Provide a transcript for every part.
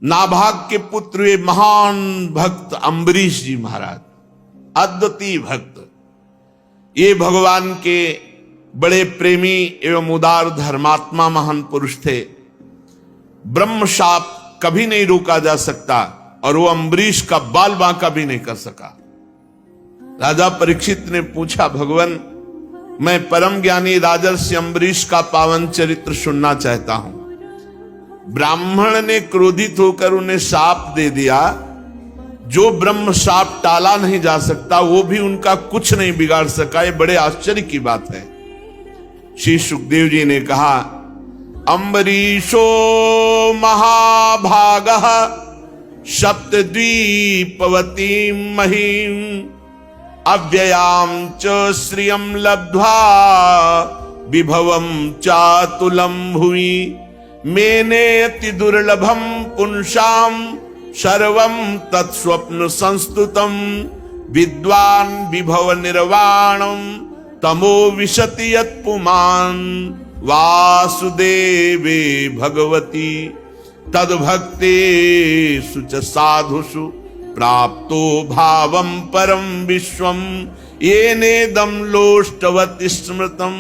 नाभाग के पुत्र वे महान भक्त अम्बरीश जी महाराज, अद्वितीय भक्त। ये भगवान के बड़े प्रेमी एवं उदार धर्मात्मा महान पुरुष थे। ब्रह्म शाप कभी नहीं रोका जा सकता और वो अम्बरीश का बाल बांका भी नहीं कर सका। राजा परीक्षित ने पूछा, भगवान मैं परम ज्ञानी राजर्षि अम्बरीश का पावन चरित्र सुनना चाहता हूं। ब्राह्मण ने क्रोधित होकर उन्हें शाप दे दिया। जो ब्रह्म शाप टाला नहीं जा सकता वो भी उनका कुछ नहीं बिगाड़ सका। ये बड़े आश्चर्य की बात है। श्री सुखदेव जी ने कहा, अम्बरीशो महाभागः सप्तद्वीपवती महीम अव्ययाम च श्रियं लब्ध्वा विभवम चातुलम भुवि मेने अति दुर्लभम पुंसाम सर्वं तत्स्वप्न संस्तुतम विद्वान विभव निर्वाणम तमो विशति यत्पुमान वासुदेवे भगवती तद्भक्तेषु च साधुषु प्राप्तो भावं परम विश्वम येनेदं लोष्टवत् स्मृतम।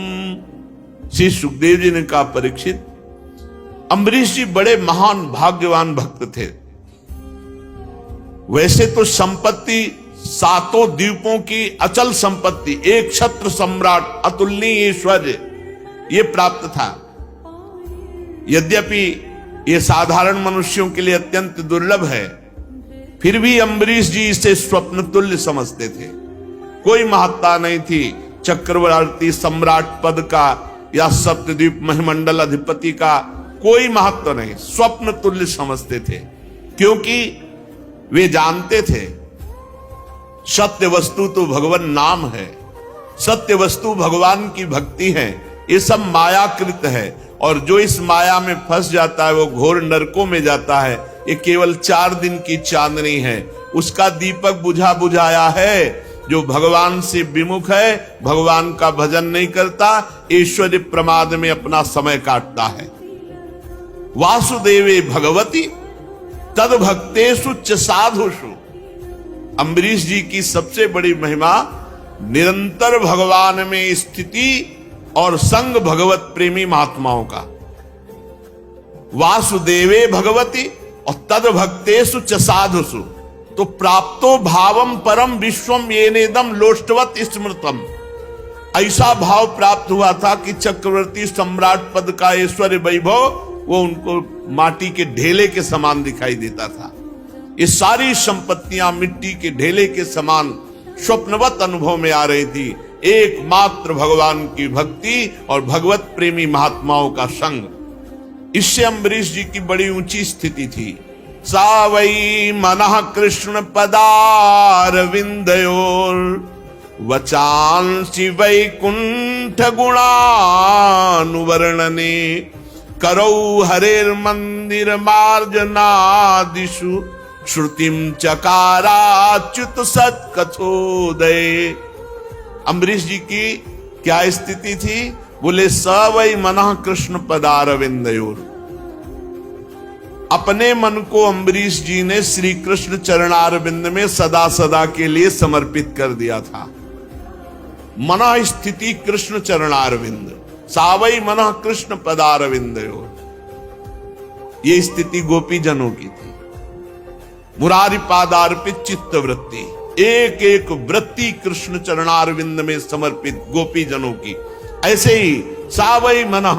श्री सुखदेव जी ने कहा, परीक्षित अम्बरीश जी बड़े महान भाग्यवान भक्त थे। वैसे तो संपत्ति सातों द्वीपों की अचल संपत्ति, एक छत्र सम्राट, अतुलनीय ऐश्वर्य ये प्राप्त था। यद्यपि ये साधारण मनुष्यों के लिए अत्यंत दुर्लभ है, फिर भी अम्बरीश जी इसे स्वप्न तुल्य समझते थे। कोई महत्ता नहीं थी चक्रवर्ती सम्राट पद का या सप्तद्वीप महिमंडल अधिपति का, कोई महत्व नहीं, स्वप्न तुल्य समझते थे। क्योंकि वे जानते थे सत्य वस्तु तो भगवान नाम है, सत्य वस्तु भगवान की भक्ति है। ये सब मायाकृत है और जो इस माया में फंस जाता है वो घोर नरकों में जाता है। ये केवल 4 दिन की चांदनी है, उसका दीपक बुझा बुझाया है। जो भगवान से विमुख है, भगवान का भजन नहीं करता, ऐश्वर्य प्रमाद में अपना समय काटता है। वासुदेवे भगवती तद्भक्तेषु च साधुषु। अम्बरीश जी की सबसे बड़ी महिमा निरंतर भगवान में स्थिति और संग भगवत प्रेमी महात्माओं का। वासुदेवे भगवती और तद्भक्तेषु च साधुषु तो प्राप्तो भावम परम विश्वम येनेदम लोष्टवत् स्मृतम। ऐसा भाव प्राप्त हुआ था कि चक्रवर्ती सम्राट पद का ऐश्वर्य वैभव वो उनको माटी के ढेले के समान दिखाई देता था। ये सारी संपत्तियां मिट्टी के ढेले के समान स्वप्नवत अनुभव में आ रही थी। एकमात्र भगवान की भक्ति और भगवत प्रेमी महात्माओं का संग। इससे अम्बरीश जी की बड़ी ऊंची स्थिति थी। सा वै मनः कृष्ण पदारविंदयोर वचांसि वैकुंठ गुणानुवर्णने करौ हरेर मंदिर मार्जनादिषु श्रुतिम चकाराच्युत सत्कथोदय। अम्बरीश जी की क्या स्थिति थी? बोले स वै मनः कृष्ण पदारविंदयोर। अपने मन को अम्बरीश जी ने श्री कृष्ण चरणारविंद में सदा सदा के लिए समर्पित कर दिया था। मनः स्थिति कृष्ण चरणारविंद, सावई मनः कृष्ण पदारविंदयोर। ये स्थिति गोपी जनों की थी। मुरारी पादार्पित चित्त वृत्ति, एक एक वृत्ति कृष्ण चरणारविंद में समर्पित गोपी जनों की। ऐसे ही सावई मनः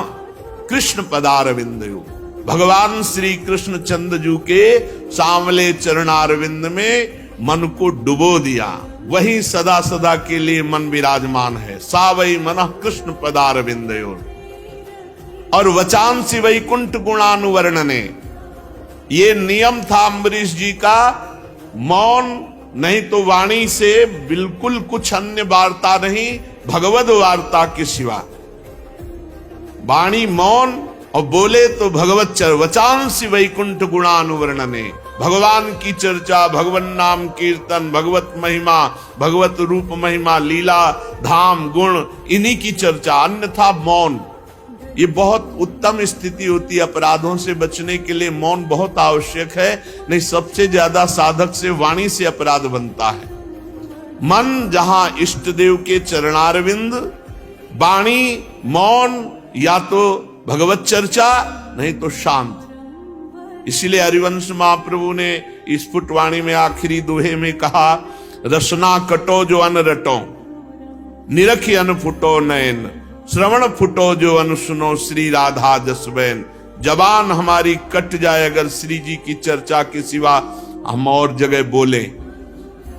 कृष्ण पदारविंदयोर, भगवान श्री कृष्ण चंद्रजू के सांवले चरणारविंद में मन को डुबो दिया। वही सदा सदा के लिए मन विराजमान है। सावई मनः कृष्ण पदारविंदयोर। और वचांसि वैकुंठ गुणानुवर्णने, ये नियम था अम्बरीश जी का। मौन नहीं तो वाणी से बिल्कुल कुछ अन्य वार्ता नहीं, भगवद वार्ता के सिवा। वाणी मौन और बोले तो भगवत चर। वचांसि वैकुंठ गुणानुवर्णने, भगवान की चर्चा, भगवान नाम कीर्तन, भगवत महिमा, भगवत रूप महिमा, लीला धाम गुण, इन्हीं की चर्चा, अन्यथा मौन। ये बहुत उत्तम स्थिति होती है। अपराधों से बचने के लिए मौन बहुत आवश्यक है, नहीं सबसे ज्यादा साधक से वाणी से अपराध बनता है। मन जहां इष्ट देव के चरणारविंद, वाणी मौन, या तो भगवत चर्चा नहीं तो शांत। इसीलिए हरिवंश महाप्रभु ने स्फुट वाणी में आखिरी दोहे में कहा, रसना कटो जो अन रटो, निरखी अन फुटो नयन, श्रवण फुटो जो अन सुनो, श्री राधा जसबैन। जबान हमारी कट जाए अगर श्री जी की चर्चा के सिवा हम और जगह बोले,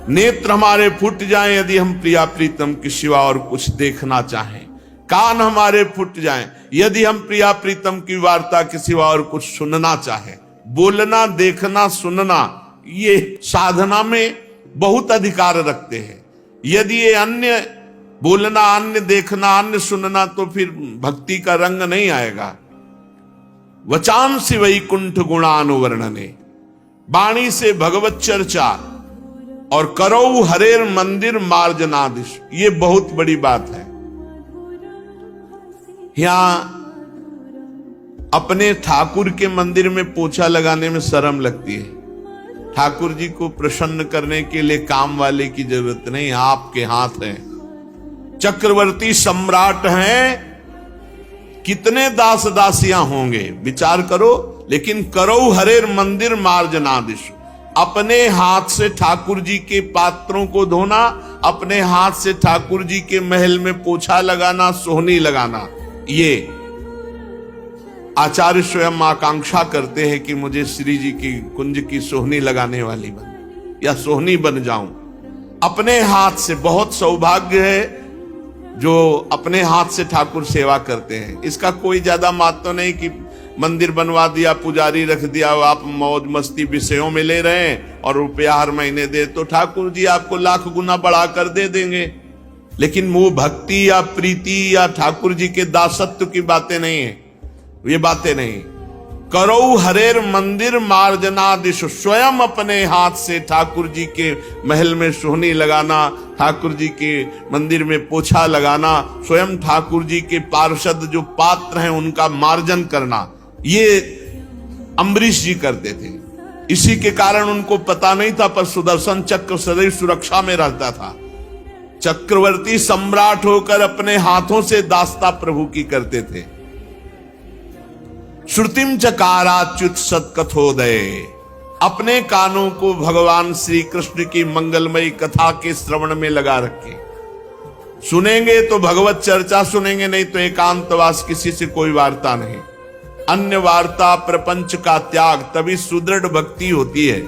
नेत्र हमारे फूट जाएं यदि हम प्रिया प्रीतम के सिवा और कुछ देखना चाहें, कान हमारे फूट जाएं यदि हम प्रिया प्रीतम की वार्ता के सिवा और कुछ सुनना चाहें। बोलना, देखना, सुनना ये साधना में बहुत अधिकार रखते हैं। यदि ये अन्य बोलना, अन्य देखना, अन्य सुनना, तो फिर भक्ति का रंग नहीं आएगा। वचांसि वैकुंठ गुणानुवर्णने, वाणी से भगवत चर्चा, और करो हरेर मंदिर मार्जनादिश, ये बहुत बड़ी बात है। यहां अपने ठाकुर के मंदिर में पोछा लगाने में शर्म लगती है। ठाकुर जी को प्रसन्न करने के लिए काम वाले की जरूरत नहीं, आपके हाथ है। चक्रवर्ती सम्राट हैं, कितने दास दासियां होंगे विचार करो, लेकिन करो हरेर मंदिर मार्जनादिश, अपने हाथ से ठाकुर जी के पात्रों को धोना, अपने हाथ से ठाकुर जी के महल में पोछा लगाना, सोहनी लगाना, ये आचार्य स्वयं आकांक्षा करते हैं कि मुझे श्री जी की कुंज की सोहनी लगाने वाली बन, या सोहनी बन जाऊं। अपने हाथ से, बहुत सौभाग्य है जो अपने हाथ से ठाकुर सेवा करते हैं। इसका कोई ज्यादा महत्व नहीं कि मंदिर बनवा दिया, पुजारी रख दिया, आप मौज मस्ती विषयों में ले रहे हैं और रुपया हर महीने दे, तो ठाकुर जी आपको लाख गुना बढ़ा कर दे देंगे। लेकिन वो भक्ति या प्रीति या ठाकुर जी के दासत्व की बातें नहीं है, ये बातें नहीं। करो हरेर मंदिर मार्जनादिश, स्वयं अपने हाथ से ठाकुर जी के महल में सोहनी लगाना, ठाकुर जी के मंदिर में पोछा लगाना, स्वयं ठाकुर जी के पार्षद जो पात्र हैं उनका मार्जन करना, ये अम्बरीश जी करते थे। इसी के कारण उनको पता नहीं था, पर सुदर्शन चक्र सदैव सुरक्षा में रहता था। चक्रवर्ती सम्राट होकर अपने हाथों से दास्ता प्रभु की करते थे। श्रुतिम चकाराच्युत सत्कथोदय, अपने कानों को भगवान श्री कृष्ण की मंगलमयी कथा के श्रवण में लगा रखे। सुनेंगे तो भगवत चर्चा सुनेंगे, नहीं तो एकांतवास, किसी से कोई वार्ता नहीं। अन्य वार्ता प्रपंच का त्याग, तभी सुदृढ़ भक्ति होती है।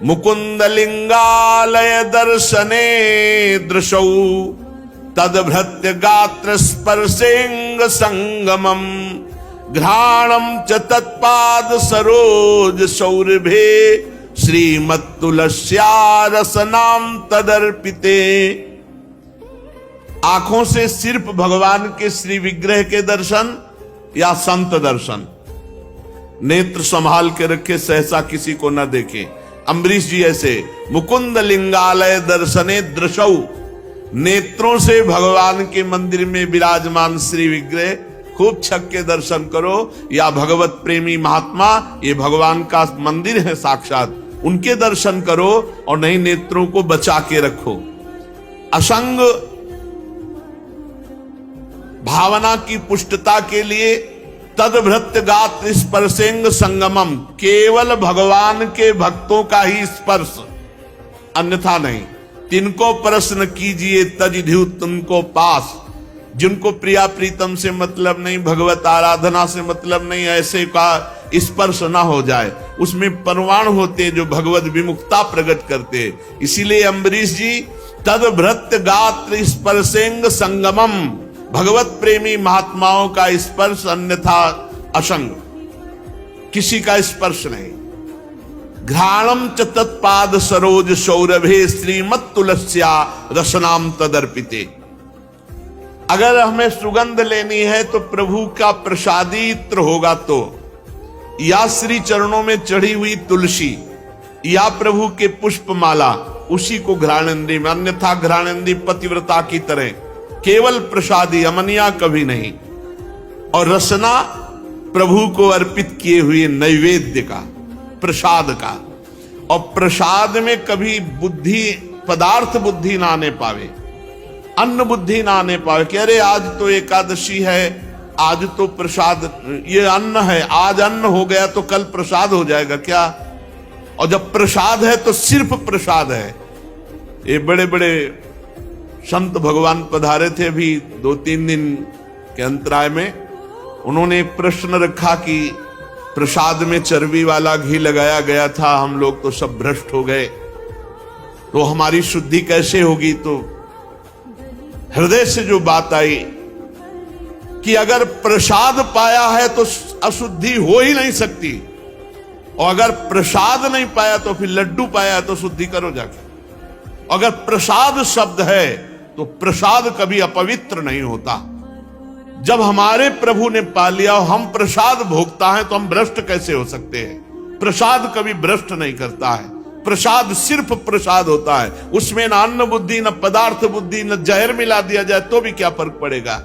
मुकुंद लिंगालय दर्शने दृशौ तदभृत्य गात्र स्पर्शेंग संगमम, घ्राणम च तत्पाद सरोज सौरभे, श्रीमत्तुलस्या रसनाम तदर्पिते। आंखों से सिर्फ भगवान के श्री विग्रह के दर्शन या संत दर्शन, नेत्र संभाल के रखे, सहसा किसी को न देखे। अम्बरीश जी ऐसे मुकुंद लिंगालय दर्शने दृशौ, नेत्रों से भगवान के मंदिर में विराजमान श्री विग्रह खूब छक के दर्शन करो, या भगवत प्रेमी महात्मा, ये भगवान का मंदिर है साक्षात, उनके दर्शन करो, और नहीं नेत्रों को बचा के रखो। असंग भावना की पुष्टता के लिए तदभृत्य गात्र स्पर्शेंग संगमम, केवल भगवान के भक्तों का ही स्पर्श, अन्यथा नहीं। तिनको प्रश्न कीजिए तज धिउ तुमको पास, जिनको प्रिया प्रीतम से मतलब नहीं, भगवत आराधना से मतलब नहीं, ऐसे का स्पर्श ना हो जाए। उसमें परवान होते जो भगवत विमुक्ता प्रकट करते। इसीलिए अम्बरीश जी तदभृत्य गात्र स्पर्शेंग संगमम, भगवत प्रेमी महात्माओं का स्पर्श, अन्यथा असंग, किसी का स्पर्श नहीं। घ्राणम च तत्पाद सरोज सौरभे, श्रीमत्तुलस्या रसनाम तदर्पिते। अगर हमें सुगंध लेनी है तो प्रभु का प्रसादी इत्र होगा, तो या श्री चरणों में चढ़ी हुई तुलसी या प्रभु के पुष्पमाला, उसी को घ्राणेंदी में, अन्यथा घ्राणेंदी पतिव्रता की तरह केवल प्रसादी, अमनिया कभी नहीं। और रसना प्रभु को अर्पित किए हुए नैवेद्य का, प्रसाद का। और प्रसाद में कभी बुद्धि, पदार्थ बुद्धि ना आने पावे, अन्न बुद्धि ना आने पावे कि अरे आज तो एकादशी है, आज तो प्रसाद, ये अन्न है, आज अन्न हो गया तो कल प्रसाद हो जाएगा क्या? और जब प्रसाद है तो सिर्फ प्रसाद है। ये बड़े बड़े संत भगवान पधारे थे अभी 2-3 दिन के अंतराय में। उन्होंने एक प्रश्न रखा कि प्रसाद में चर्बी वाला घी लगाया गया था, हम लोग तो सब भ्रष्ट हो गए, तो हमारी शुद्धि कैसे होगी? तो हृदय से जो बात आई कि अगर प्रसाद पाया है तो अशुद्धि हो ही नहीं सकती, और अगर प्रसाद नहीं पाया तो फिर लड्डू पाया तो शुद्धि करो जाके। अगर प्रसाद शब्द है तो प्रसाद कभी अपवित्र नहीं होता। जब हमारे प्रभु ने पा लिया और हम प्रसाद भोगता है तो हम भ्रष्ट कैसे हो सकते हैं? प्रसाद कभी भ्रष्ट नहीं करता है। प्रसाद सिर्फ प्रसाद होता है, उसमें न अन्न बुद्धि, न पदार्थ बुद्धि, न जहर मिला दिया जाए तो भी क्या फर्क पड़ेगा?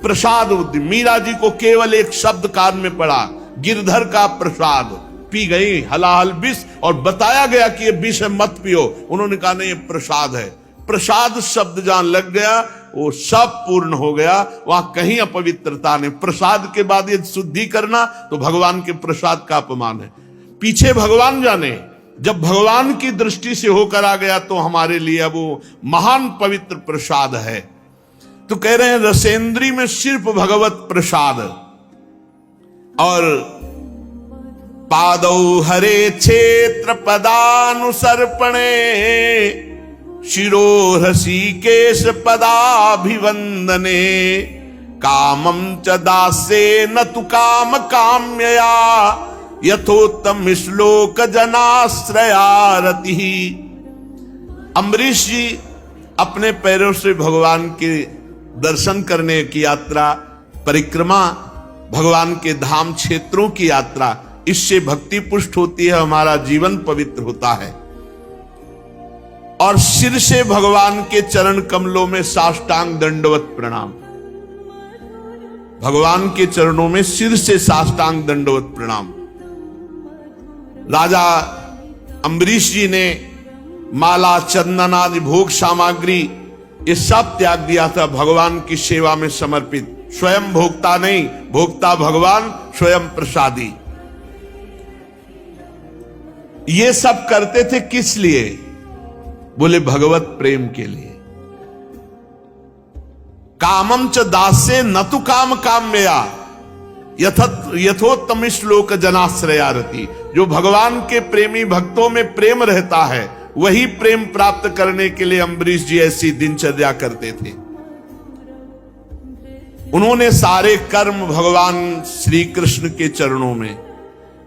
प्रसाद बुद्धि। मीरा जी को केवल एक शब्द कान में पड़ा, गिरधर का प्रसाद, पी गई हलाहल विष, और बताया गया कि ये विष है मत पियो। उन्होंने कहा नहीं, ये प्रसाद है। प्रसाद शब्द जहां लग गया वो सब पूर्ण हो गया, वहां कहीं अपवित्रता नहीं। प्रसाद के बाद ये शुद्धि करना तो भगवान के प्रसाद का अपमान है। पीछे भगवान जाने, जब भगवान की दृष्टि से होकर आ गया तो हमारे लिए वो महान पवित्र प्रसाद है। तो कह रहे हैं रसेंद्री में सिर्फ भगवत प्रसाद। और पादौ हरे क्षेत्र पदानुसर्पणे शिरो ऋषिकेश पदाभिवंदने कामं च दासे न तु काम काम्यया यथोत्तम श्लोक जनाश्रयारति। अम्बरीश जी अपने पैरों से भगवान के दर्शन करने की यात्रा, परिक्रमा, भगवान के धाम क्षेत्रों की यात्रा, इससे भक्ति पुष्ट होती है, हमारा जीवन पवित्र होता है। और सिर से भगवान के चरण कमलों में साष्टांग दंडवत प्रणाम। भगवान के चरणों में सिर से साष्टांग दंडवत प्रणाम। राजा अम्बरीश जी ने माला, चंदन आदि भोग सामग्री ये सब त्याग दिया था, भगवान की सेवा में समर्पित। स्वयं भोक्ता नहीं, भोक्ता भगवान, स्वयं प्रसादी। ये सब करते थे किस लिए? बोले भगवत प्रेम के लिए। कामम च दासे न तु काम काम्यया यथोत्तम श्लोक जनाश्रयारति। जो भगवान के प्रेमी भक्तों में प्रेम रहता है वही प्रेम प्राप्त करने के लिए अम्बरीश जी ऐसी दिनचर्या करते थे। उन्होंने सारे कर्म भगवान श्री कृष्ण के चरणों में,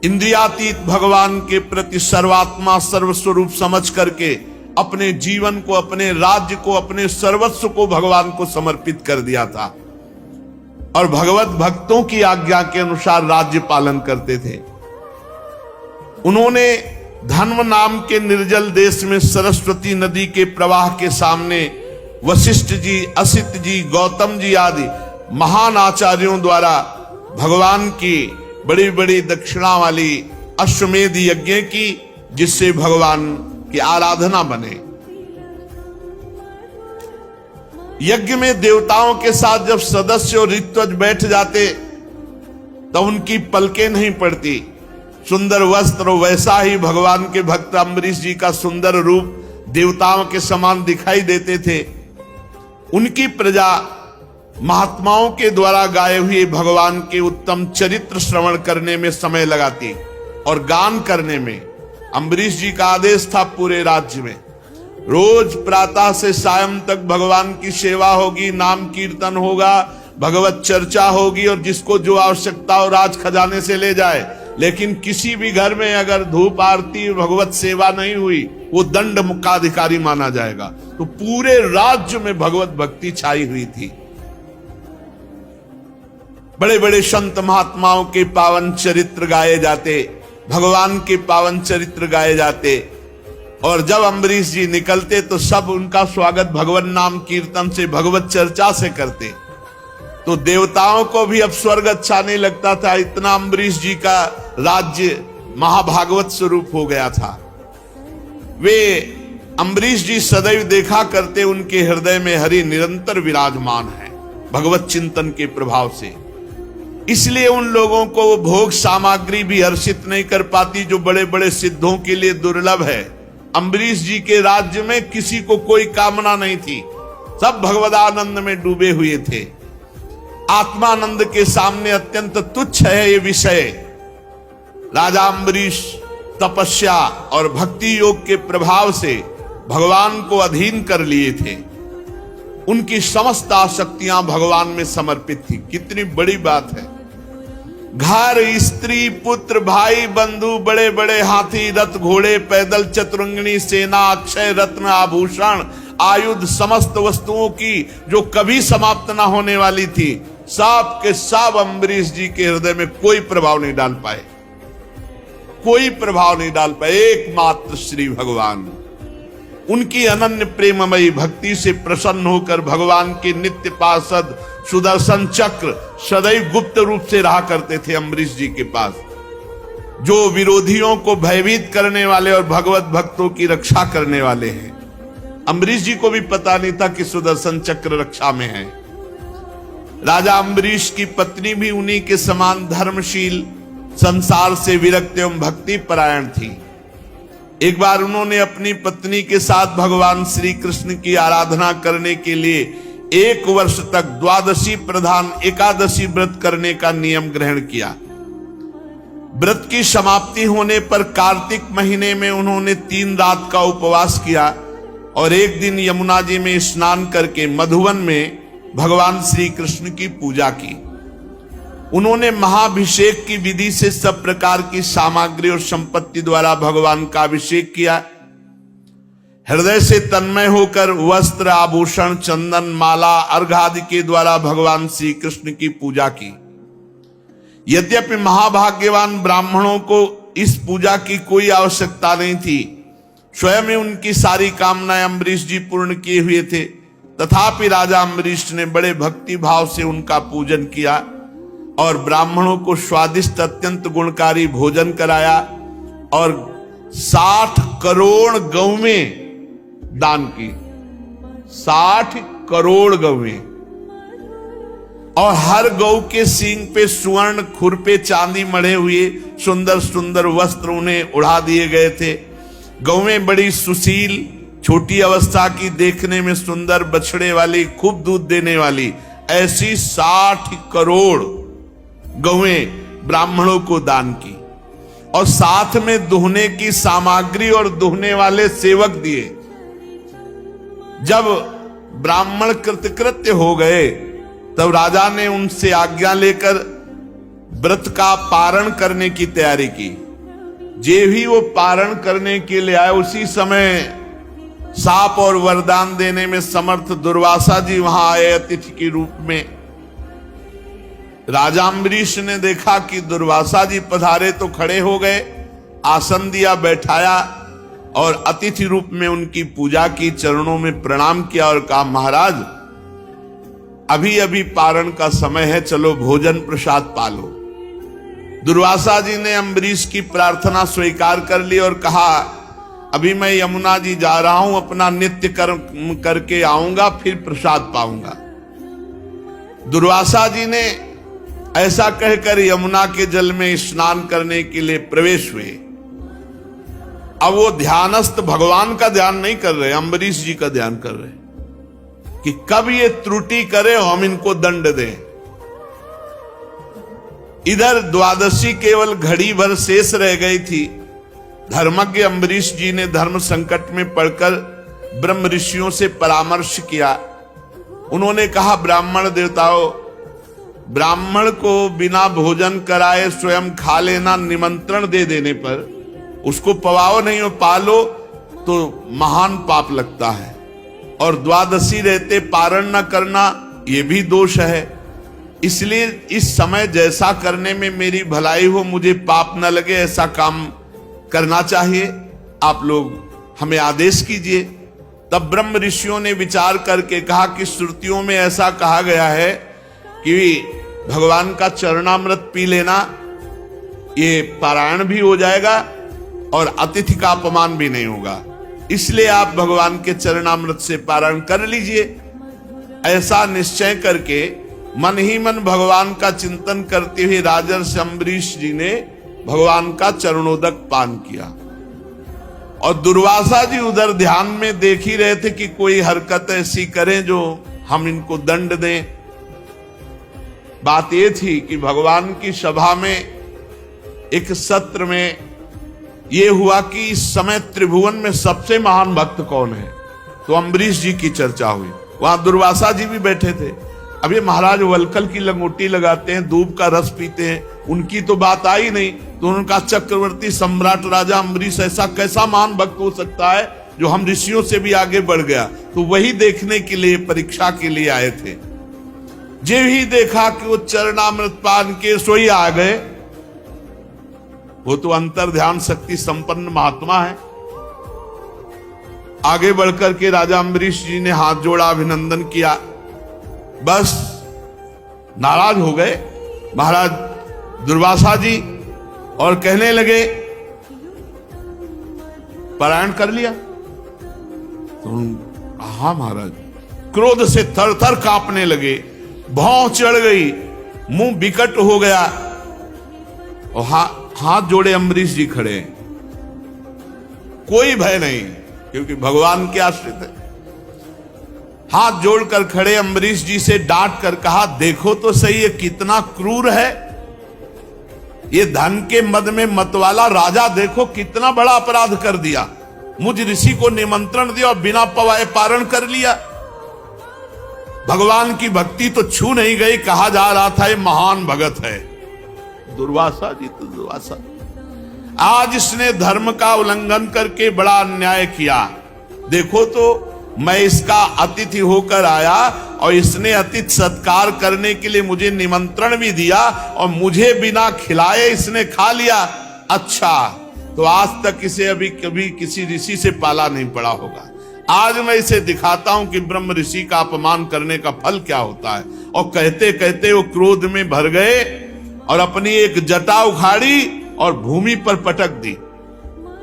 इंद्रियातीत भगवान के प्रति सर्वात्मा सर्वस्वरूप समझ करके अपने जीवन को, अपने राज्य को, अपने सर्वस्व को भगवान को समर्पित कर दिया था। और भगवत भक्तों की आज्ञा के अनुसार राज्य पालन करते थे। उन्होंने धन्व नाम के निर्जल देश में सरस्वती नदी के प्रवाह के सामने वशिष्ठ जी, असित जी, गौतम जी आदि महान आचार्यों द्वारा भगवान की बड़ी बड़ी दक्षिणा वाली अश्वमेध यज्ञ की, जिससे भगवान की आराधना बने। यज्ञ में देवताओं के साथ जब सदस्य और ऋत्विज बैठ जाते तो उनकी पलकें नहीं पड़ती। सुंदर वस्त्र, वैसा ही भगवान के भक्त अम्बरीश जी का सुंदर रूप देवताओं के समान दिखाई देते थे। उनकी प्रजा महात्माओं के द्वारा गाए हुए भगवान के उत्तम चरित्र श्रवण करने में समय लगाती और गान करने में। अम्बरीश जी का आदेश था पूरे राज्य में रोज प्रातः से सायं तक भगवान की सेवा होगी, नाम कीर्तन होगा, भगवत चर्चा होगी, और जिसको जो आवश्यकता हो राज खजाने से ले जाए। लेकिन किसी भी घर में अगर धूप आरती भगवत सेवा नहीं हुई वो दंड मुक्ताधिकारी माना जाएगा। तो पूरे राज्य में भगवत भक्ति छाई हुई थी। बड़े बड़े संत महात्माओं के पावन चरित्र गाए जाते, भगवान के पावन चरित्र गाए जाते। और जब अम्बरीश जी निकलते तो सब उनका स्वागत भगवान नाम कीर्तन से, भगवत चर्चा से करते। तो देवताओं को भी अब स्वर्ग अच्छा नहीं लगता था, इतना अम्बरीश जी का राज्य महाभागवत स्वरूप हो गया था। वे अम्बरीश जी सदैव देखा करते उनके हृदय में हरि निरंतर विराजमान है भगवत चिंतन के प्रभाव से। इसलिए उन लोगों को भोग सामग्री भी हर्षित नहीं कर पाती जो बड़े बड़े सिद्धों के लिए दुर्लभ है। अम्बरीश जी के राज्य में किसी को कोई कामना नहीं थी, सब भगवदानंद में डूबे हुए थे। आत्मानंद के सामने अत्यंत तुच्छ है ये विषय। राजा अम्बरीश तपस्या और भक्ति योग के प्रभाव से भगवान को अधीन कर लिए थे। उनकी समस्त आसक्तियां भगवान में समर्पित थी। कितनी बड़ी बात है। घर, स्त्री, पुत्र, भाई, बंधु, बड़े बड़े हाथी, रथ, घोड़े, पैदल, चतुरंगिणी सेना, अक्षय रत्न, आभूषण, आयुध, समस्त वस्तुओं की जो कभी समाप्त ना होने वाली थी, सब के सब अम्बरीश जी के हृदय में कोई प्रभाव नहीं डाल पाए, कोई प्रभाव नहीं डाल पाए। एकमात्र श्री भगवान उनकी अनन्य प्रेममयी भक्ति से प्रसन्न होकर भगवान के नित्य पार्षद सुदर्शन चक्र सदैव गुप्त रूप से रहा करते थे अम्बरीश जी के पास, जो विरोधियों को भयभीत करने वाले और भगवत भक्तों की रक्षा करने वाले हैं। अम्बरीश जी को भी पता नहीं था कि सुदर्शन चक्र रक्षा में है। राजा अम्बरीश की पत्नी भी उन्हीं के समान धर्मशील, संसार से विरक्त एवं भक्ति परायण थी। एक बार उन्होंने अपनी पत्नी के साथ भगवान श्री कृष्ण की आराधना करने के लिए 1 वर्ष तक द्वादशी प्रधान एकादशी व्रत करने का नियम ग्रहण किया। व्रत की समाप्ति होने पर कार्तिक महीने में उन्होंने 3 रात का उपवास किया और एक दिन यमुना जी में स्नान करके मधुवन में भगवान श्री कृष्ण की पूजा की। उन्होंने महाभिषेक की विधि से सब प्रकार की सामग्री और संपत्ति द्वारा भगवान का अभिषेक किया। हृदय से तन्मय होकर वस्त्र, आभूषण, चंदन, माला, अर्घ आदि के द्वारा भगवान श्री कृष्ण की पूजा की। यद्यपि महाभाग्यवान ब्राह्मणों को इस पूजा की कोई आवश्यकता नहीं थी, स्वयं ही उनकी सारी कामनाएं अम्बरीश जी पूर्ण किए हुए थे, तथापि राजा अम्बरीश ने बड़े भक्ति भाव से उनका पूजन किया और ब्राह्मणों को स्वादिष्ट अत्यंत गुणकारी भोजन कराया और 60 करोड़ गौवें दान की। 60 करोड़ गौवें, और हर गौ के सींग पे सुवर्ण, खुर पे चांदी मढ़े हुए सुंदर सुंदर वस्त्र उन्हें उड़ा दिए गए थे। गौवें बड़ी सुशील, छोटी अवस्था की, देखने में सुंदर, बछड़े वाली, खूब दूध देने वाली, ऐसी 60 करोड़ गौवें ब्राह्मणों को दान की और साथ में दुहने की सामग्री और दुहने वाले सेवक दिए। जब ब्राह्मण कृतकृत्य हो गए तब राजा ने उनसे आज्ञा लेकर व्रत का पारण करने की तैयारी की। जे भी वो पारण करने के लिए आए, उसी समय शाप और वरदान देने में समर्थ दुर्वासा जी वहां आए अतिथि के रूप में। राजा अम्बरीश ने देखा कि दुर्वासा जी पधारे तो खड़े हो गए, आसन दिया, बैठाया और अतिथि रूप में उनकी पूजा की, चरणों में प्रणाम किया और कहा, महाराज अभी अभी पारण का समय है, चलो भोजन प्रसाद पालो। दुर्वासा जी ने अम्बरीश की प्रार्थना स्वीकार कर ली और कहा, अभी मैं यमुना जी जा रहा हूं, अपना नित्य कर्म करके आऊंगा, फिर प्रसाद पाऊंगा। दुर्वासा जी ने ऐसा कहकर यमुना के जल में स्नान करने के लिए प्रवेश हुए। अब वो ध्यानस्थ भगवान का ध्यान नहीं कर रहे, अम्बरीश जी का ध्यान कर रहे कि कब ये त्रुटि करे हम इनको दंड दें। इधर द्वादशी केवल घड़ी भर शेष रह गई थी। धर्मज्ञ अम्बरीश जी ने धर्म संकट में पड़कर ब्रह्म ऋषियों से परामर्श किया। उन्होंने कहा, ब्राह्मण देवताओं, ब्राह्मण को बिना भोजन कराए स्वयं खा लेना, निमंत्रण दे देने पर उसको पवाओ नहीं हो, पालो तो महान पाप लगता है, और द्वादशी रहते पारण न करना ये भी दोष है। इसलिए इस समय जैसा करने में मेरी भलाई हो, मुझे पाप न लगे, ऐसा काम करना चाहिए। आप लोग हमें आदेश कीजिए। तब ब्रह्म ऋषियों ने विचार करके कहा कि श्रुतियों में ऐसा कहा गया है कि भगवान का चरणामृत पी लेना, ये पारायण भी हो जाएगा और अतिथि का अपमान भी नहीं होगा, इसलिए आप भगवान के चरणामृत से पारायण कर लीजिए। ऐसा निश्चय करके मन ही मन भगवान का चिंतन करते हुए राजर्षि अम्बरीश जी ने भगवान का चरणोदक पान किया। और दुर्वासा जी उधर ध्यान में देख ही रहे थे कि कोई हरकत ऐसी करें जो हम इनको दंड दें। बात यह थी कि भगवान की सभा में एक सत्र में यह हुआ कि इस समय त्रिभुवन में सबसे महान भक्त कौन है, तो अम्बरीश जी की चर्चा हुई। वहां दुर्वासा जी भी बैठे थे। अब ये महाराज वलकल की लंगोटी लगाते हैं, दूब का रस पीते हैं, उनकी तो बात आई नहीं। तो उनका चक्रवर्ती सम्राट राजा अम्बरीश ऐसा कैसा महान भक्त हो सकता है जो हम ऋषियों से भी आगे बढ़ गया। तो वही देखने के लिए, परीक्षा के लिए आए थे। जे ही देखा कि वो चरणामृत पान के सोई आ गए। वो तो अंतर ध्यान शक्ति संपन्न महात्मा है। आगे बढ़कर के राजा अम्बरीश जी ने हाथ जोड़ा, अभिनंदन किया, बस नाराज हो गए महाराज दुर्वासा जी और कहने लगे पारायण कर लिया। तो हाँ महाराज, क्रोध से थर थर कांपने लगे, भौं चढ़ गई, मुंह विकट हो गया और हाथ जोड़े अम्बरीश जी खड़े, कोई भय नहीं क्योंकि भगवान के आश्रित है। हाथ जोड़कर खड़े अम्बरीश जी से डांट कर कहा, देखो तो सही ये कितना क्रूर है, ये धन के मद में मतवाला राजा देखो कितना बड़ा अपराध कर दिया। मुझ ऋषि को निमंत्रण दिया और बिना पवाए पारण कर लिया। भगवान की भक्ति तो छू नहीं गई, कहा जा रहा था ये महान भगत है। दुर्वासा जी तो दुर्वासा, आज इसने धर्म का उल्लंघन करके बड़ा अन्याय किया। देखो तो मैं इसका अतिथि होकर आया और इसने अतिथि सत्कार करने के लिए मुझे निमंत्रण भी दिया और मुझे बिना खिलाए इसने खा लिया। अच्छा, तो आज तक इसे अभी कभी किसी ऋषि से पाला नहीं पड़ा होगा। आज मैं इसे दिखाता हूं कि ब्रह्म ऋषि का अपमान करने का फल क्या होता है। और कहते कहते वो क्रोध में भर गए और अपनी एक जटा उखाड़ी और भूमि पर पटक दी।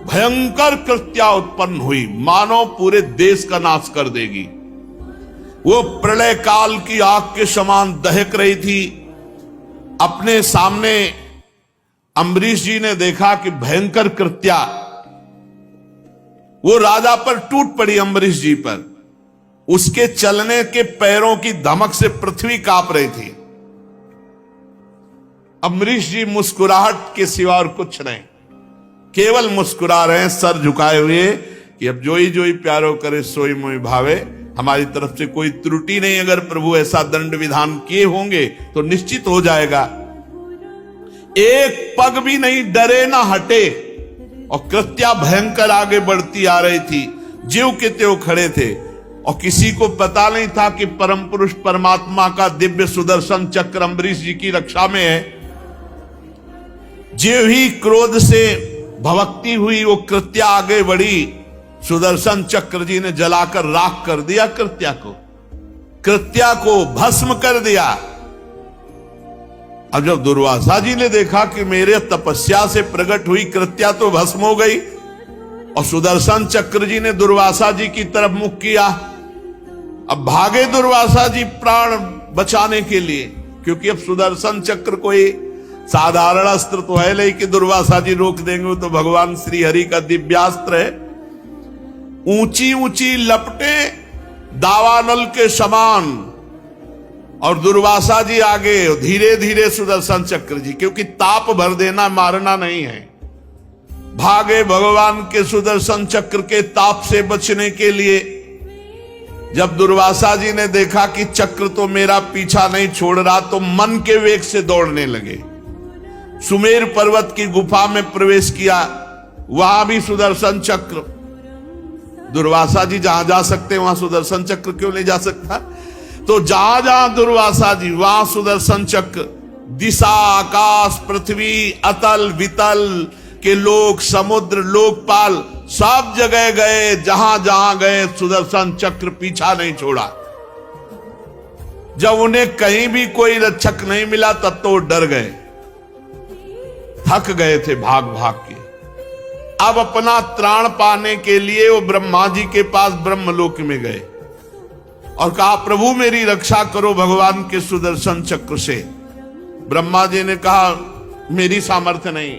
भयंकर कृत्या उत्पन्न हुई, मानो पूरे देश का नाश कर देगी। वो प्रलय काल की आग के समान दहक रही थी। अपने सामने अम्बरीश जी ने देखा कि भयंकर कृत्या वो राजा पर टूट पड़ी, अम्बरीश जी पर। उसके चलने के पैरों की धमक से पृथ्वी कांप रही थी। अम्बरीश जी मुस्कुराहट के सिवा और कुछ नहीं, केवल मुस्कुरा रहे हैं सर झुकाए हुए कि अब जोई जोई प्यारो करे सोई मोई भावे। हमारी तरफ से कोई त्रुटि नहीं, अगर प्रभु ऐसा दंड विधान किए होंगे तो निश्चित हो जाएगा। एक पग भी नहीं डरे ना हटे और कृत्या भयंकर आगे बढ़ती आ रही थी। जीव के त्यों खड़े थे और किसी को पता नहीं था कि परम पुरुष परमात्मा का दिव्य सुदर्शन चक्र अम्बरीश जी की रक्षा में है। जीव ही क्रोध से भवक्ति हुई, वो कृत्या आगे बढ़ी। सुदर्शन चक्र जी ने जलाकर राख कर दिया कृत्या को भस्म कर दिया। अब जब दुर्वासा जी ने देखा कि मेरे तपस्या से प्रकट हुई कृत्या तो भस्म हो गई, और सुदर्शन चक्र जी ने दुर्वासा जी की तरफ मुख किया। अब भागे दुर्वासा जी प्राण बचाने के लिए, क्योंकि अब सुदर्शन चक्र कोई साधारण अस्त्र तो है नहीं कि दुर्वासा जी रोक देंगे, तो भगवान श्री हरि का दिव्यास्त्र है। ऊंची ऊंची लपटे दावानल के समान, और दुर्वासा जी आगे धीरे धीरे सुदर्शन चक्र जी, क्योंकि ताप भर देना मारना नहीं है। भागे भगवान के सुदर्शन चक्र के ताप से बचने के लिए। जब दुर्वासा जी ने देखा कि चक्र तो मेरा पीछा नहीं छोड़ रहा, तो मन के वेग से दौड़ने लगे। सुमेर पर्वत की गुफा में प्रवेश किया, वहां भी सुदर्शन चक्र। दुर्वासा जी जहां जा सकते वहां सुदर्शन चक्र क्यों नहीं जा सकता? तो जहां जहां दुर्वासा जी वहां सुदर्शन चक्र। दिशा, आकाश, पृथ्वी, अतल वितल के लोक, समुद्र, लोकपाल, सब जगह गए। जहां जहां गए सुदर्शन चक्र पीछा नहीं छोड़ा। जब उन्हें कहीं भी कोई रक्षक नहीं मिला तब तो वो डर गए, थक गए थे भाग भाग के। अब अपना त्राण पाने के लिए वो ब्रह्मा जी के पास ब्रह्मलोक में गए और कहा, प्रभु मेरी रक्षा करो भगवान के सुदर्शन चक्र से। ब्रह्मा जी ने कहा, मेरी सामर्थ्य नहीं।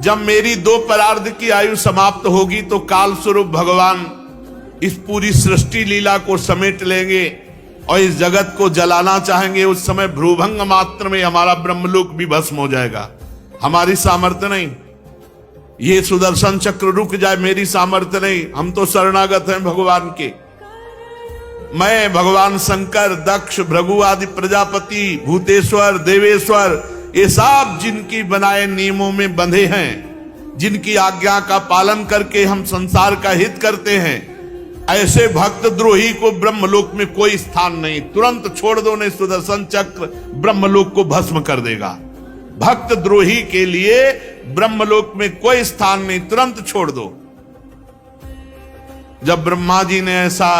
जब मेरी 2 परार्ध की आयु समाप्त होगी तो काल स्वरूप भगवान इस पूरी सृष्टि लीला को समेट लेंगे और इस जगत को जलाना चाहेंगे। उस समय भ्रूभंग मात्र में हमारा ब्रह्मलोक भी भस्म हो जाएगा। हमारी सामर्थ्य नहीं, ये सुदर्शन चक्र रुक जाए, मेरी सामर्थ्य नहीं। हम तो शरणागत हैं भगवान के। मैं, भगवान शंकर, दक्ष, भृगु आदि प्रजापति, भूतेश्वर, देवेश्वर, ये सब जिनकी बनाए नियमों में बंधे हैं, जिनकी आज्ञा का पालन करके हम संसार का हित करते हैं, ऐसे भक्त द्रोही को ब्रह्मलोक में कोई स्थान नहीं। तुरंत छोड़ दो, नहीं सुदर्शन चक्र ब्रह्मलोक को भस्म कर देगा। भक्त द्रोही के लिए ब्रह्मलोक में कोई स्थान नहीं, तुरंत छोड़ दो। जब ब्रह्मा जी ने ऐसा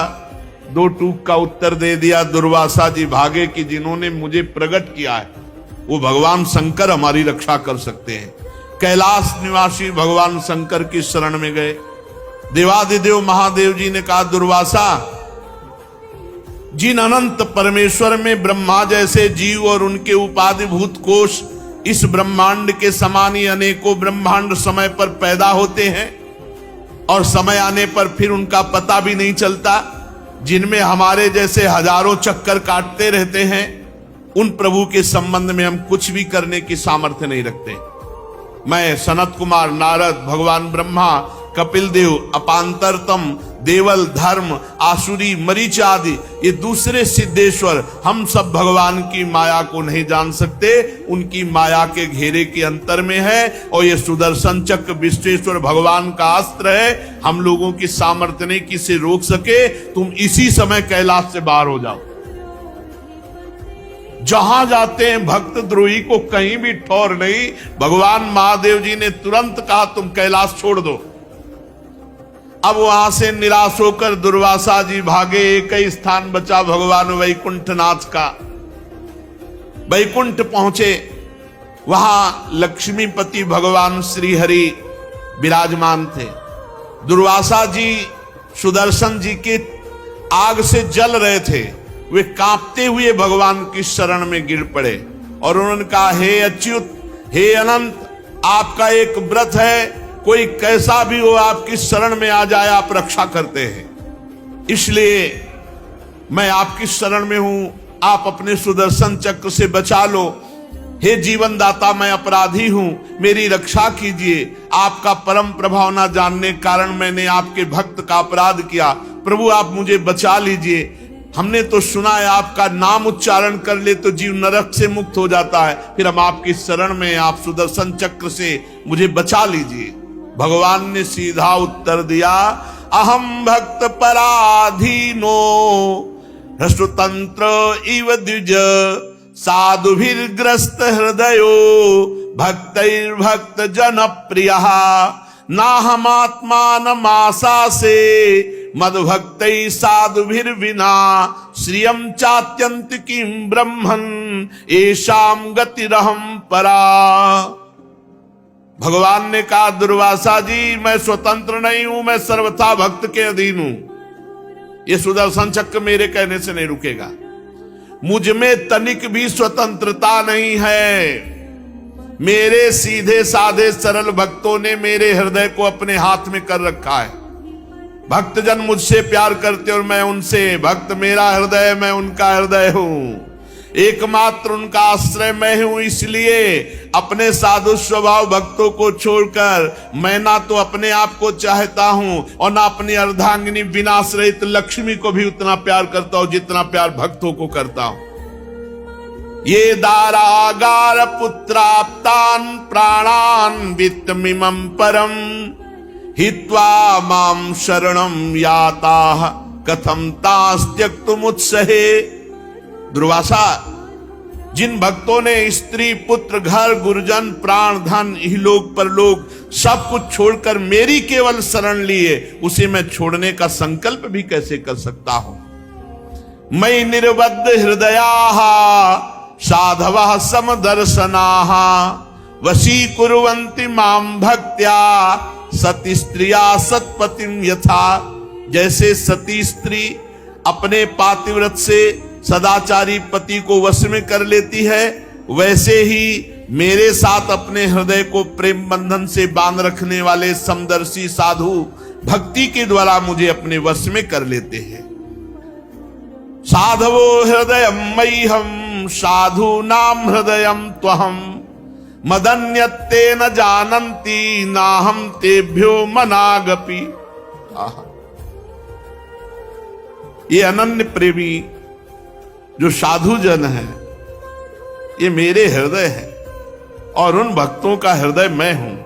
2 टूक का उत्तर दे दिया, दुर्वासा जी भागे कि जिन्होंने मुझे प्रकट किया है वो भगवान शंकर हमारी रक्षा कर सकते हैं। कैलाश निवासी भगवान शंकर की शरण में गए। देवादिदेव महादेव जी ने कहा, दुर्वासा, जिन अनंत परमेश्वर में ब्रह्मा जैसे जीव और उनके उपाधिभूत कोश इस ब्रह्मांड के समान ही अनेकों ब्रह्मांड समय पर पैदा होते हैं और समय आने पर फिर उनका पता भी नहीं चलता, जिनमें हमारे जैसे हजारों चक्कर काटते रहते हैं, उन प्रभु के संबंध में हम कुछ भी करने की सामर्थ्य नहीं रखते। मैं, सनत कुमार, नारद, भगवान ब्रह्मा, कपिल देव, अपांतरतम, देवल, धर्म, आसुरी, मरीच आदि ये दूसरे सिद्धेश्वर, हम सब भगवान की माया को नहीं जान सकते। उनकी माया के घेरे के अंतर में है और ये सुदर्शन चक्र विश्वेश्वर भगवान का अस्त्र है। हम लोगों की सामर्थ्य नहीं कि इसे रोक सके। तुम इसी समय कैलाश से बाहर हो जाओ। जहां जाते हैं भक्त द्रोही को कहीं भी ठौर नहीं। भगवान महादेव जी ने तुरंत कहा, तुम कैलाश छोड़ दो। अब वहां से निराश होकर दुर्वासा जी भागे। एक ही स्थान बचा भगवान वैकुंठनाथ का। वैकुंठ पहुंचे, वहां लक्ष्मीपति भगवान श्री हरि विराजमान थे। दुर्वासा जी सुदर्शन जी के आग से जल रहे थे। वे कांपते हुए भगवान की शरण में गिर पड़े और उन्होंने कहा, हे अच्युत, हे अनंत, आपका एक व्रत है, कोई कैसा भी हो आपकी शरण में आ जाए आप रक्षा करते हैं, इसलिए मैं आपकी शरण में हूं, आप अपने सुदर्शन चक्र से बचा लो। हे जीवन दाता, मैं अपराधी हूं, मेरी रक्षा कीजिए। आपका परम प्रभाव ना जानने कारण मैंने आपके भक्त का अपराध किया। प्रभु आप मुझे बचा लीजिए। हमने तो सुना है आपका नाम उच्चारण कर ले तो जीव नरक से मुक्त हो जाता है। फिर हम आपकी शरण में, आप सुदर्शन चक्र से मुझे बचा लीजिए। भगवान ने सीधा उत्तर दिया, अहम भक्त पराधीनो हृष्टतंत्र इव द्विज साधुभिर्ग्रस्त हृदयो भक्तैर्भक्त जन प्रियः नाहमात्मानमासा से मद्भक्तै साधुभिर्विना श्रियं चात्यंत किं ब्रह्मन् येषां गतिरहं परा। भगवान ने कहा, दुर्वासा जी, मैं स्वतंत्र नहीं हूं, मैं सर्वथा भक्त के अधीन हूं। ये सुदर्शन चक्र मेरे कहने से नहीं रुकेगा। मुझ में तनिक भी स्वतंत्रता नहीं है। मेरे सीधे साधे सरल भक्तों ने मेरे हृदय को अपने हाथ में कर रखा है। भक्तजन मुझसे प्यार करते और मैं उनसे। भक्त मेरा हृदय, मैं उनका हृदय हूं। एकमात्र उनका आश्रय मैं हूं। इसलिए अपने साधु स्वभाव भक्तों को छोड़कर मैं ना तो अपने आप को चाहता हूं और ना अपनी अर्धांगिनी विनाश रहित लक्ष्मी को भी उतना प्यार करता हूं जितना प्यार भक्तों को करता हूं। ये दारागार पुत्राप्तान प्राणान वित्तमिमं परम हित्वा मां शरणं याताः कथं तास्त्यक्तुमुत्सहे। दुर्वासा, जिन भक्तों ने स्त्री, पुत्र, घर, गुरुजन, प्राण, धन, इहलोक परलोक सब कुछ छोड़कर मेरी केवल शरण लिए, उसे मैं छोड़ने का संकल्प भी कैसे कर सकता हूं। मयि निर्बद्ध हृदयाः साधवः समदर्शनाः वशीकुर्वन्ति मां भक्त्या सती स्त्रिया सत्पतिं यथा। जैसे सती स्त्री अपने पातिव्रत से सदाचारी पति को वश में कर लेती है, वैसे ही मेरे साथ अपने हृदय को प्रेम बंधन से बांध रखने वाले समदर्शी साधु भक्ति के द्वारा मुझे अपने वश में कर लेते हैं। साधवो हृदयम मह्यम साधूनां हृदयम त्वहम मदन्यत्ते न जानन्ति नाहं तेभ्यो मनागपि। ये अनन्य प्रेमी जो साधु जन है, ये मेरे हृदय है और उन भक्तों का हृदय मैं हूं।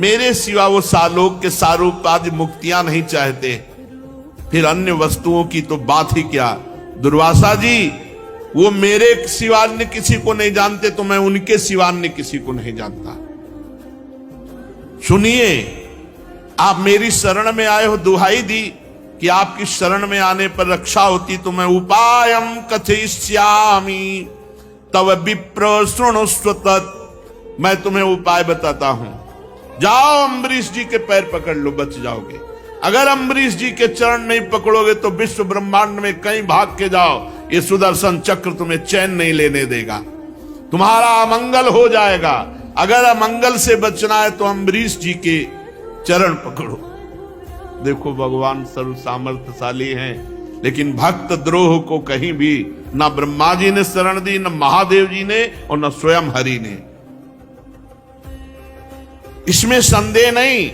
मेरे सिवा वो सालोक के सारूप आदि मुक्तियां नहीं चाहते, फिर अन्य वस्तुओं की तो बात ही क्या। दुर्वासा जी, वो मेरे सिवा अन्य किसी को नहीं जानते, तो मैं उनके सिवा अन्य किसी को नहीं जानता। सुनिए, आप मेरी शरण में आए हो, दुहाई दी कि आपकी शरण में आने पर रक्षा होती, तो मैं उपायम कथयिष्यामि तव विप्र शृणुष्व तत्। मैं तुम्हें उपाय बताता हूं, जाओ अम्बरीश जी के पैर पकड़ लो, बच जाओगे। अगर अम्बरीश जी के चरण नहीं पकड़ोगे तो विश्व ब्रह्मांड में कहीं भाग के जाओ, ये सुदर्शन चक्र तुम्हें चैन नहीं लेने देगा, तुम्हारा अमंगल हो जाएगा। अगर अमंगल से बचना है तो अम्बरीश जी के चरण पकड़ो। देखो, भगवान सर्व सामर्थ्यशाली हैं, लेकिन भक्त द्रोह को कहीं भी ना ब्रह्मा जी ने शरण दी, न महादेव जी ने, और न स्वयं हरि ने। इसमें संदेह नहीं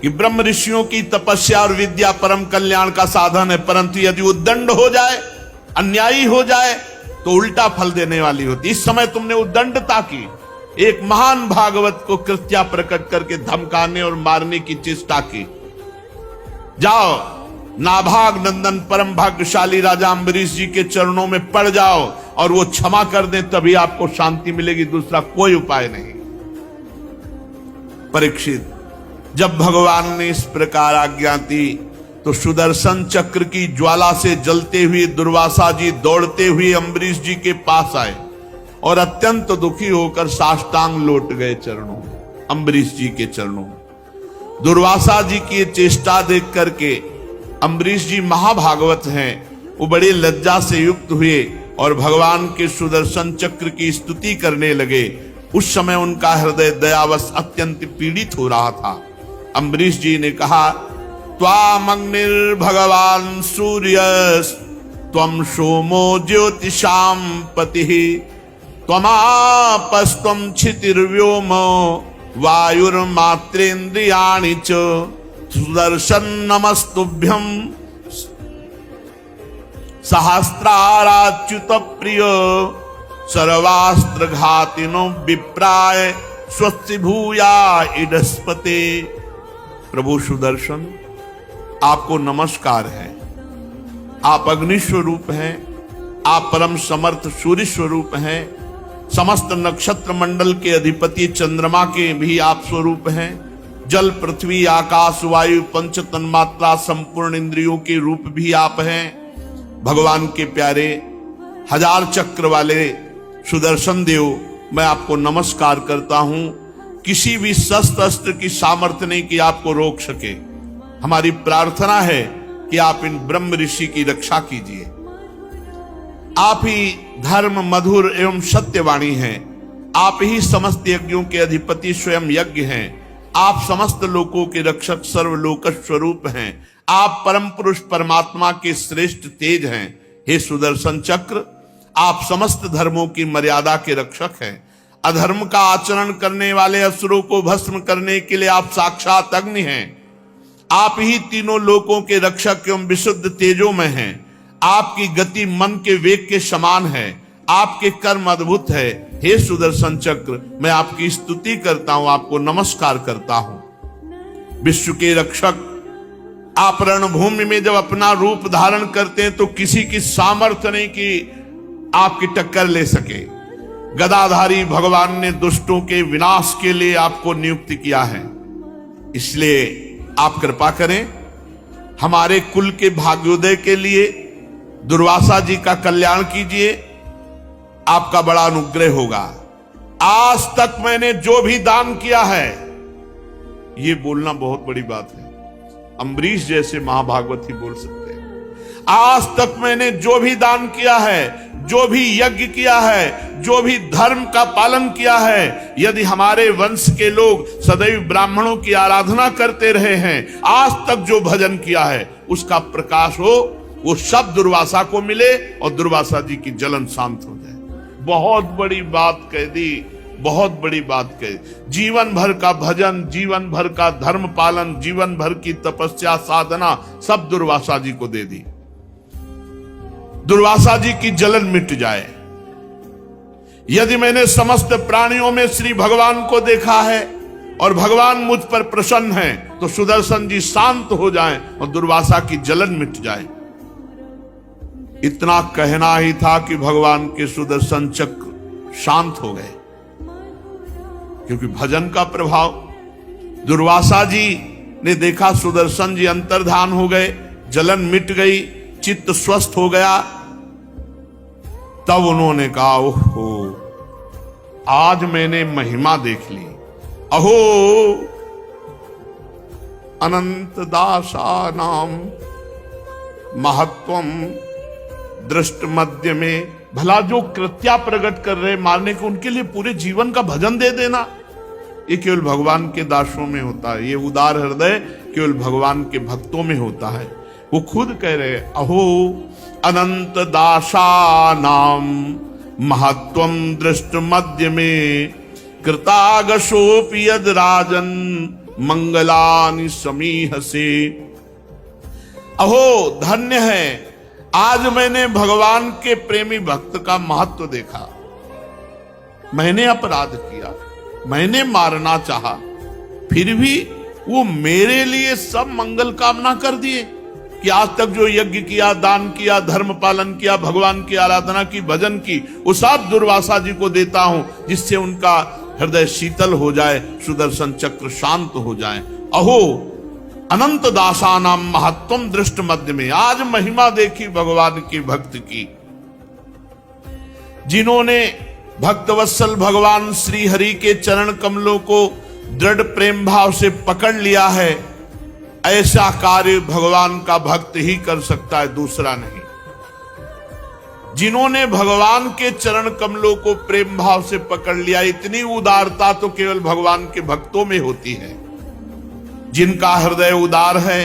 कि ब्रह्म ऋषियों की तपस्या और विद्या परम कल्याण का साधन है, परंतु यदि उद्दंड हो जाए, अन्यायी हो जाए, तो उल्टा फल देने वाली होती। इस समय तुमने उद्दंडता की, एक महान भागवत को कृत्या प्रकट करके धमकाने और मारने की चेष्टा की। जाओ, नाभाग नंदन परम भाग्यशाली राजा अम्बरीश जी के चरणों में पड़ जाओ और वो क्षमा कर दें, तभी आपको शांति मिलेगी, दूसरा कोई उपाय नहीं। परीक्षित, जब भगवान ने इस प्रकार आज्ञा दी तो सुदर्शन चक्र की ज्वाला से जलते हुए दुर्वासा जी दौड़ते हुए अम्बरीश जी के पास आए और अत्यंत दुखी होकर साष्टांग लौट गए चरणों में, अम्बरीश जी के चरणों में। दुर्वासा जी की चेष्टा देख करके अम्बरीश जी महाभागवत हैं, वो बड़ी लज्जा से युक्त हुए और भगवान के सुदर्शन चक्र की स्तुति करने लगे। उस समय उनका हृदय दयावश अत्यंत पीड़ित हो रहा था। अम्बरीश जी ने कहा, त्वामग्निर् भगवान सूर्य त्वं सोमो ज्योतिषां पतिः त्वमापस्त्वं क्षितिर्व्योमो वायुर्मात्रेन्द्रियाणि च सुदर्शन नमस्तुभ्यं सहस्राराच्युत प्रिय सर्वास्त्र घातिनो विप्राय स्वस्ति भूया इडस्पते। प्रभु सुदर्शन, आपको नमस्कार है। आप अग्नि स्वरूप हैं, आप परम समर्थ सूर्य स्वरूप हैं, समस्त नक्षत्र मंडल के अधिपति चंद्रमा के भी आप स्वरूप हैं, जल पृथ्वी आकाश वायु पंच तन्मात्रा संपूर्ण इंद्रियों के रूप भी आप हैं। भगवान के प्यारे हजार चक्र वाले सुदर्शन देव, मैं आपको नमस्कार करता हूं। किसी भी शस्त्र अस्त्र की सामर्थ्य नहीं कि आपको रोक सके। हमारी प्रार्थना है कि आप इन ब्रह्म ऋषि की रक्षा कीजिए। आप ही धर्म मधुर एवं सत्यवाणी हैं, आप ही समस्त यज्ञों के अधिपति स्वयं यज्ञ हैं, आप समस्त लोकों के रक्षक सर्वलोक स्वरूप हैं, आप परम पुरुष परमात्मा के श्रेष्ठ तेज हैं। हे सुदर्शन चक्र, आप समस्त धर्मों की मर्यादा के रक्षक हैं। अधर्म का आचरण करने वाले असुरों को भस्म करने के लिए आप साक्षात अग्नि हैं। आप ही तीनों लोकों के रक्षक एवं विशुद्ध तेजों में हैं। आपकी गति मन के वेग के समान है, आपके कर्म अद्भुत है। हे सुदर्शन चक्र, मैं आपकी स्तुति करता हूं, आपको नमस्कार करता हूं। विश्व के रक्षक, आप रणभूमि में जब अपना रूप धारण करते हैं तो किसी की सामर्थ्य नहीं कि आपकी टक्कर ले सके। गदाधारी भगवान ने दुष्टों के विनाश के लिए आपको नियुक्त किया है, इसलिए आप कृपा करें हमारे कुल के भाग्योदय के लिए दुर्वासा जी का कल्याण कीजिए, आपका बड़ा अनुग्रह होगा। आज तक मैंने जो भी दान किया है, ये बोलना बहुत बड़ी बात है, अम्बरीश जैसे महाभागवत ही बोल सकते हैं। आज तक मैंने जो भी दान किया है, जो भी यज्ञ किया है, जो भी धर्म का पालन किया है, यदि हमारे वंश के लोग सदैव ब्राह्मणों की आराधना करते रहे हैं, आज तक जो भजन किया है उसका प्रकाश हो, वो सब दुर्वासा को मिले और दुर्वासा जी की जलन शांत हो जाए। बहुत बड़ी बात कह दी, बहुत बड़ी बात कही। जीवन भर का भजन, जीवन भर का धर्म पालन, जीवन भर की तपस्या साधना सब दुर्वासा जी को दे दी। दुर्वासा जी की जलन मिट जाए। यदि मैंने समस्त प्राणियों में श्री भगवान को देखा है और भगवान मुझ पर प्रसन्न है, तो सुदर्शन जी शांत हो जाएं और दुर्वासा की जलन मिट जाए। इतना कहना ही था कि भगवान के सुदर्शन चक्र शांत हो गए, क्योंकि भजन का प्रभाव। दुर्वासा जी ने देखा सुदर्शन जी अंतर्धान हो गए, जलन मिट गई, चित्त स्वस्थ हो गया। तब उन्होंने कहा, ओहो, आज मैंने महिमा देख ली। अहो अनंत दासा नाम महत्वम दृष्ट मध्य में। भला जो कृत्या प्रकट कर रहे मारने को, उनके लिए पूरे जीवन का भजन दे देना, ये केवल भगवान के दासों में होता है। ये उदार हृदय केवल भगवान के भक्तों में होता है। वो खुद कह रहे, अहो अनंत दासा नाम महत्वम दृष्ट मध्य में कृतागशोपि यद राजन मंगलानि समीह से। अहो धन्य है, आज मैंने भगवान के प्रेमी भक्त का महत्व देखा। मैंने अपराध किया, मैंने मारना चाहा, फिर भी वो मेरे लिए सब मंगल कामना कर दिए कि आज तक जो यज्ञ किया, दान किया, धर्म पालन किया, भगवान की आराधना की, भजन की, वो सब दुर्वासा जी को देता हूं, जिससे उनका हृदय शीतल हो जाए, सुदर्शन चक्र शांत हो जाए। अहो अनंत दासा नाम महत्वम दृष्ट मध्य में। आज महिमा देखी भगवान की भक्त की। जिन्होंने भक्तवत्सल भगवान श्री हरि के चरण कमलों को दृढ़ प्रेम भाव से पकड़ लिया है, ऐसा कार्य भगवान का भक्त ही कर सकता है, दूसरा नहीं। जिन्होंने भगवान के चरण कमलों को प्रेम भाव से पकड़ लिया, इतनी उदारता तो केवल भगवान के भक्तों में होती है। जिनका हृदय उदार है,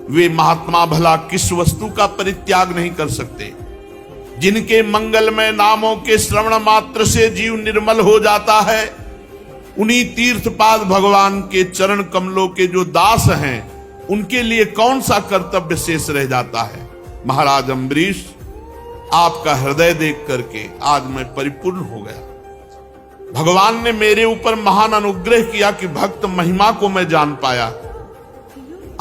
वे महात्मा भला किस वस्तु का परित्याग नहीं कर सकते। जिनके मंगलमय नामों के श्रवण मात्र से जीव निर्मल हो जाता है, उन्हीं तीर्थपाद भगवान के चरण कमलों के जो दास हैं, उनके लिए कौन सा कर्तव्य शेष रह जाता है। महाराज अम्बरीश, आपका हृदय देख करके आज मैं परिपूर्ण हो गया। भगवान ने मेरे ऊपर महान अनुग्रह किया कि भक्त महिमा को मैं जान पाया।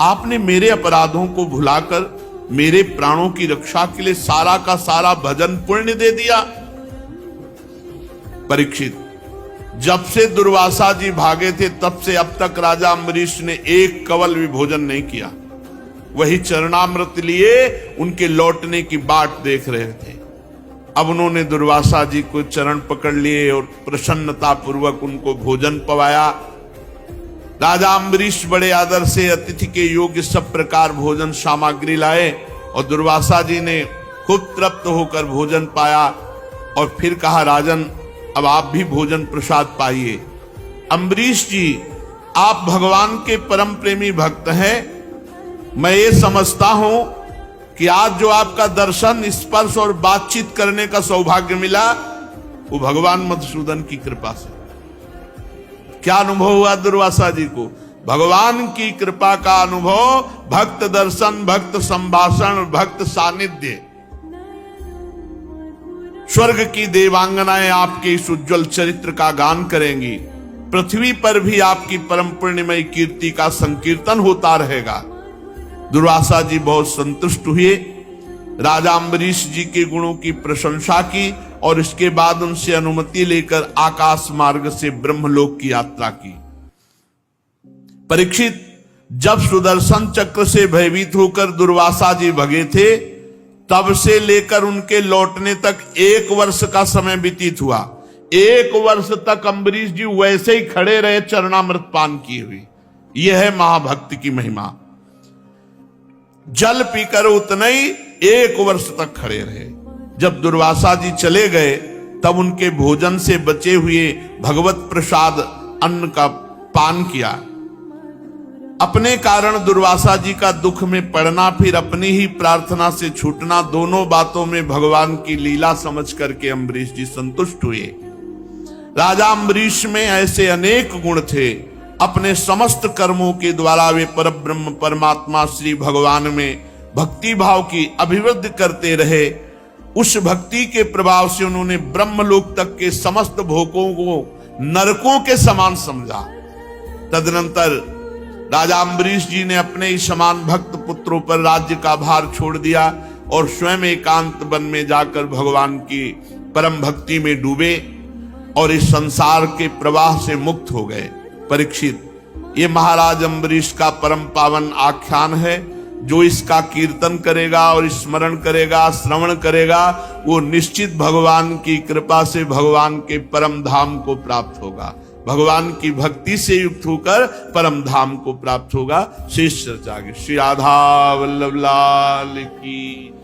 आपने मेरे अपराधों को भुलाकर मेरे प्राणों की रक्षा के लिए सारा का सारा भजन पुण्य दे दिया। परीक्षित, जब से दुर्वासा जी भागे थे, तब से अब तक राजा अम्बरीश ने एक कवल भी भोजन नहीं किया। वही चरणामृत लिए उनके लौटने की बाट देख रहे थे। अब उन्होंने दुर्वासा जी को चरण पकड़ लिए और प्रसन्नता पूर्वक उनको भोजन पवाया। राजा अम्बरीश बड़े आदर से अतिथि के योग्य सब प्रकार भोजन सामग्री लाए और दुर्वासा जी ने खूब तृप्त होकर भोजन पाया और फिर कहा, राजन अब आप भी भोजन प्रसाद पाइए। अम्बरीश जी, आप भगवान के परम प्रेमी भक्त हैं। मैं ये समझता हूं कि आज जो आपका दर्शन, स्पर्श और बातचीत करने का सौभाग्य मिला, वो भगवान मधुसूदन की कृपा से। क्या अनुभव हुआ दुर्वासा जी को? भगवान की कृपा का अनुभव, भक्त दर्शन, भक्त संभाषण, भक्त सानिध्य। स्वर्ग की देवांगनाएं आपके इस उज्जवल चरित्र का गान करेंगी। पृथ्वी पर भी आपकी परम पुण्यमयी कीर्ति का संकीर्तन होता रहेगा। दुर्वासा जी बहुत संतुष्ट हुए, राजा अम्बरीश जी के गुणों की प्रशंसा की और इसके बाद उनसे अनुमति लेकर आकाश मार्ग से ब्रह्मलोक की यात्रा की। परीक्षित, जब सुदर्शन चक्र से भयभीत होकर दुर्वासा जी भगे थे, तब से लेकर उनके लौटने तक 1 वर्ष का समय व्यतीत हुआ। 1 वर्ष तक अम्बरीश जी वैसे ही खड़े रहे चरणामृत पान किए हुए। यह है महाभक्ति की महिमा। जल पीकर उतने ही 1 वर्ष तक खड़े रहे। जब दुर्वासा जी चले गए तब उनके भोजन से बचे हुए भगवत प्रसाद अन्न का पान किया। अपने कारण दुर्वासा जी का दुख में पड़ना, फिर अपनी ही प्रार्थना से छूटना, दोनों बातों में भगवान की लीला समझ करके अम्बरीश जी संतुष्ट हुए। राजा अम्बरीश में ऐसे अनेक गुण थे। अपने समस्त कर्मों के द्वारा वे परब्रह्म परमात्मा श्री भगवान में भक्ति भाव की अभिवृद्धि करते रहे। उस भक्ति के प्रभाव से उन्होंने ब्रह्मलोक तक के समस्त भोगों को नरकों के समान समझा। तदनंतर राजा अम्बरीश जी ने अपने ही समान भक्त पुत्रों पर राज्य का भार छोड़ दिया और स्वयं एकांत वन में जाकर भगवान की परम भक्ति में डूबे और इस संसार के प्रवाह से मुक्त हो गए। परीक्षित, ये महाराज अम्बरीश का परम पावन आख्यान है। जो इसका कीर्तन करेगा और स्मरण करेगा, श्रवण करेगा, वो निश्चित भगवान की कृपा से भगवान के परम धाम को प्राप्त होगा। भगवान की भक्ति से युक्त होकर परम धाम को प्राप्त होगा। शेष चर्चा श्री राधा वल्लभ लाल की।